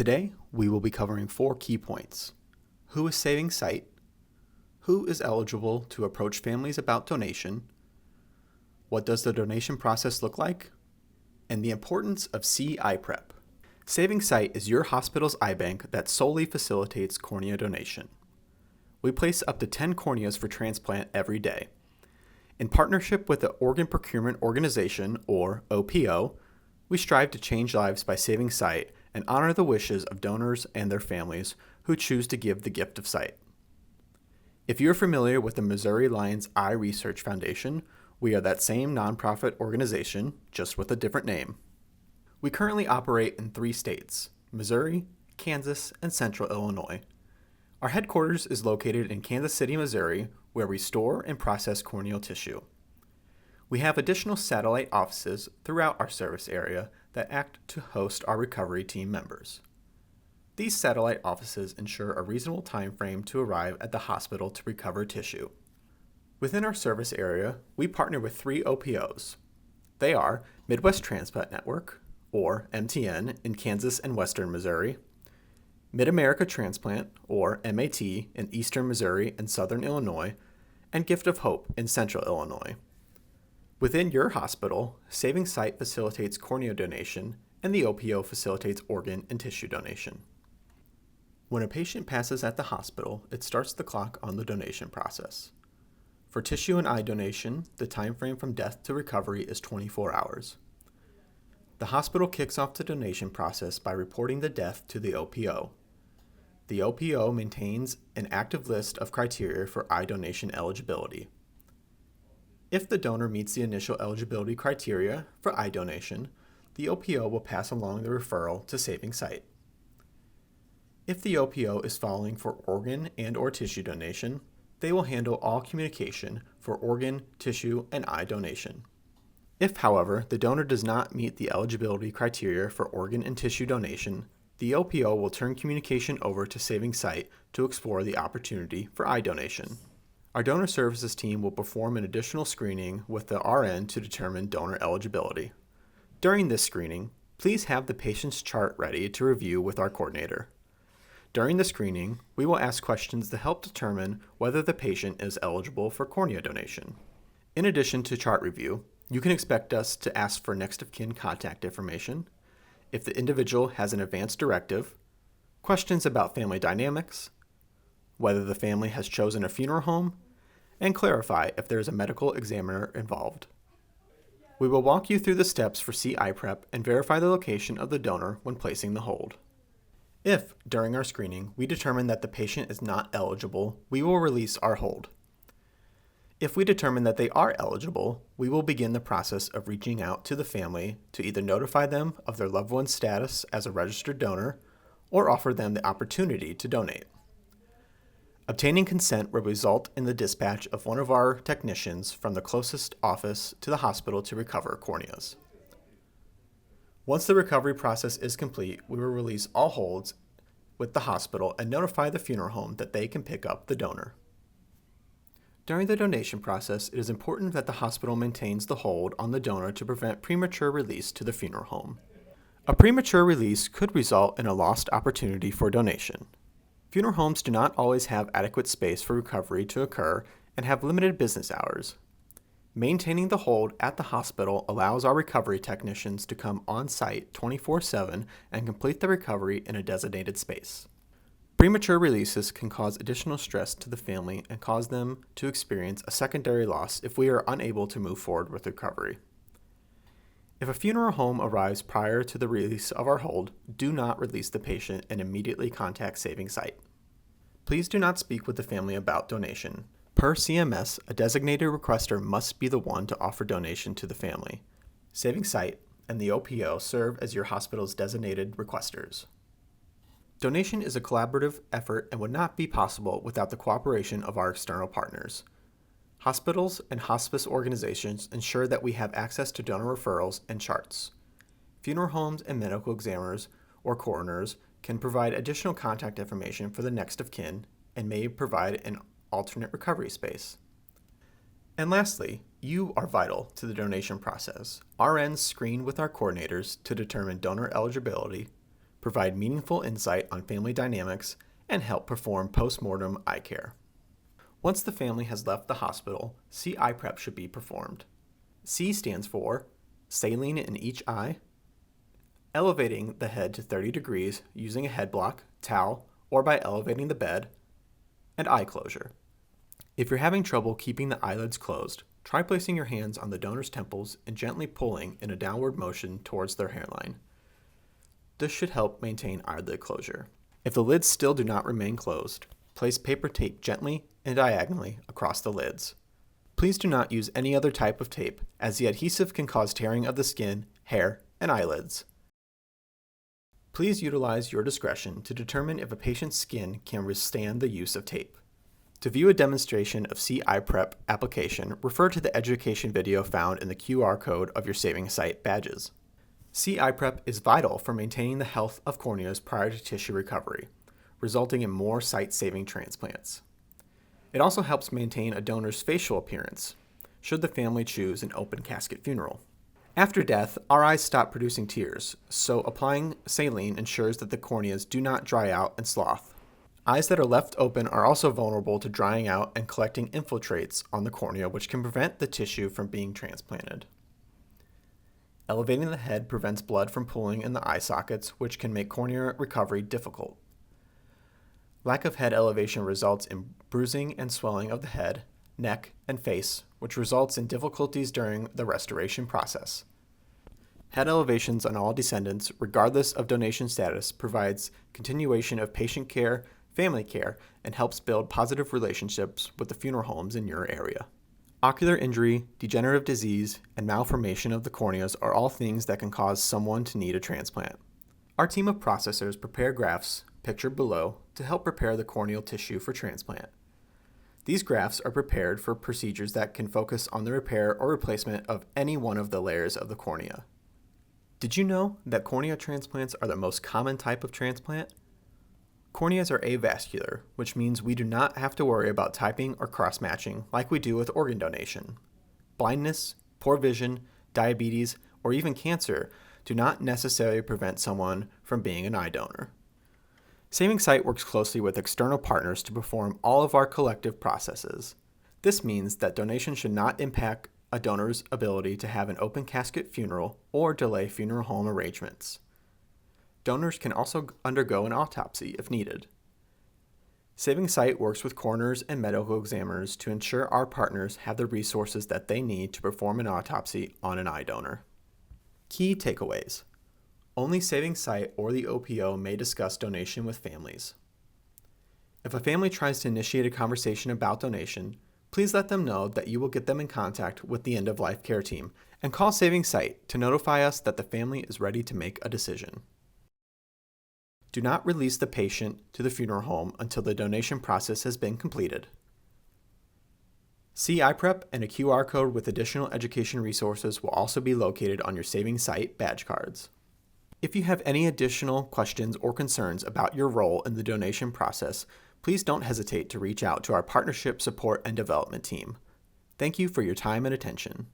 Today, we will be covering 4 key points. Who is saving sight? Who is eligible to approach families about donation? What does the donation process look like? And the importance of CIPREP. Saving Sight is your hospital's eye bank that solely facilitates cornea donation. We place up to 10 corneas for transplant every day. In partnership with the Organ Procurement Organization, or OPO, we strive to change lives by saving sight and honor the wishes of donors and their families who choose to give the gift of sight. If you're familiar with the Missouri Lions Eye Research Foundation, we are that same nonprofit organization, just with a different name. We currently operate in 3 states, Missouri, Kansas, and Central Illinois. Our headquarters is located in Kansas City, Missouri, where we store and process corneal tissue. We have additional satellite offices throughout our service area that act to host our recovery team members. These satellite offices ensure a reasonable time frame to arrive at the hospital to recover tissue. Within our service area, we partner with 3 OPOs. They are Midwest Transplant Network, or MTN, in Kansas and Western Missouri, Mid-America Transplant, or MAT, in Eastern Missouri and Southern Illinois, and Gift of Hope in Central Illinois. Within your hospital, Saving Sight facilitates cornea donation, and the OPO facilitates organ and tissue donation. When a patient passes at the hospital, it starts the clock on the donation process. For tissue and eye donation, the time frame from death to recovery is 24 hours. The hospital kicks off the donation process by reporting the death to the OPO. The OPO maintains an active list of criteria for eye donation eligibility. If the donor meets the initial eligibility criteria for eye donation, the OPO will pass along the referral to Saving Sight. If the OPO is following for organ and/or tissue donation, they will handle all communication for organ, tissue, and eye donation. If, however, the donor does not meet the eligibility criteria for organ and tissue donation, the OPO will turn communication over to Saving Sight to explore the opportunity for eye donation. Our donor services team will perform an additional screening with the RN to determine donor eligibility. During this screening, please have the patient's chart ready to review with our coordinator. During the screening, we will ask questions to help determine whether the patient is eligible for cornea donation. In addition to chart review, you can expect us to ask for next of kin contact information, if the individual has an advance directive, questions about family dynamics, whether the family has chosen a funeral home, and clarify if there is a medical examiner involved. We will walk you through the steps for CIPREP and verify the location of the donor when placing the hold. If, during our screening, we determine that the patient is not eligible, we will release our hold. If we determine that they are eligible, we will begin the process of reaching out to the family to either notify them of their loved one's status as a registered donor or offer them the opportunity to donate. Obtaining consent will result in the dispatch of one of our technicians from the closest office to the hospital to recover corneas. Once the recovery process is complete, we will release all holds with the hospital and notify the funeral home that they can pick up the donor. During the donation process, it is important that the hospital maintains the hold on the donor to prevent premature release to the funeral home. A premature release could result in a lost opportunity for donation. Funeral homes do not always have adequate space for recovery to occur and have limited business hours. Maintaining the hold at the hospital allows our recovery technicians to come on site 24/7 and complete the recovery in a designated space. Premature releases can cause additional stress to the family and cause them to experience a secondary loss if we are unable to move forward with recovery. If a funeral home arrives prior to the release of our hold, do not release the patient and immediately contact Saving Sight. Please do not speak with the family about donation. Per CMS, a designated requester must be the one to offer donation to the family. Saving Sight and the OPO serve as your hospital's designated requesters. Donation is a collaborative effort and would not be possible without the cooperation of our external partners. Hospitals and hospice organizations ensure that we have access to donor referrals and charts. Funeral homes and medical examiners or coroners can provide additional contact information for the next of kin and may provide an alternate recovery space. And lastly, you are vital to the donation process. RNs screen with our coordinators to determine donor eligibility, provide meaningful insight on family dynamics, and help perform post-mortem eye care. Once the family has left the hospital, C-eye prep should be performed. C stands for saline in each eye, elevating the head to 30 degrees using a head block, towel, or by elevating the bed, and eye closure. If you're having trouble keeping the eyelids closed, try placing your hands on the donor's temples and gently pulling in a downward motion towards their hairline. This should help maintain eyelid closure. If the lids still do not remain closed, place paper tape gently and diagonally across the lids. Please do not use any other type of tape, as the adhesive can cause tearing of the skin, hair, and eyelids. Please utilize your discretion to determine if a patient's skin can withstand the use of tape. To view a demonstration of C-eye prep application, refer to the education video found in the QR code of your Saving Sight badges. C-eye prep is vital for maintaining the health of corneas prior to tissue recovery, resulting in more sight-saving transplants. It also helps maintain a donor's facial appearance, should the family choose an open casket funeral. After death, our eyes stop producing tears, so applying saline ensures that the corneas do not dry out and slough. Eyes that are left open are also vulnerable to drying out and collecting infiltrates on the cornea, which can prevent the tissue from being transplanted. Elevating the head prevents blood from pooling in the eye sockets, which can make cornea recovery difficult. Lack of head elevation results in bruising and swelling of the head, neck, and face, which results in difficulties during the restoration process. Head elevations on all descendants, regardless of donation status, provides continuation of patient care, family care, and helps build positive relationships with the funeral homes in your area. Ocular injury, degenerative disease, and malformation of the corneas are all things that can cause someone to need a transplant. Our team of processors prepare grafts, pictured below, to help prepare the corneal tissue for transplant. These grafts are prepared for procedures that can focus on the repair or replacement of any one of the layers of the cornea. Did you know that cornea transplants are the most common type of transplant? Corneas are avascular, which means we do not have to worry about typing or cross-matching like we do with organ donation. Blindness, poor vision, diabetes, or even cancer do not necessarily prevent someone from being an eye donor. Saving Sight works closely with external partners to perform all of our collective processes. This means that donation should not impact a donor's ability to have an open casket funeral or delay funeral home arrangements. Donors can also undergo an autopsy if needed. Saving Sight works with coroners and medical examiners to ensure our partners have the resources that they need to perform an autopsy on an eye donor. Key takeaways. Only Saving Sight or the OPO may discuss donation with families. If a family tries to initiate a conversation about donation, please let them know that you will get them in contact with the end-of-life care team and call Saving Sight to notify us that the family is ready to make a decision. Do not release the patient to the funeral home until the donation process has been completed. C-eye prep and a QR code with additional education resources will also be located on your Saving Sight badge cards. If you have any additional questions or concerns about your role in the donation process, please don't hesitate to reach out to our partnership support and development team. Thank you for your time and attention.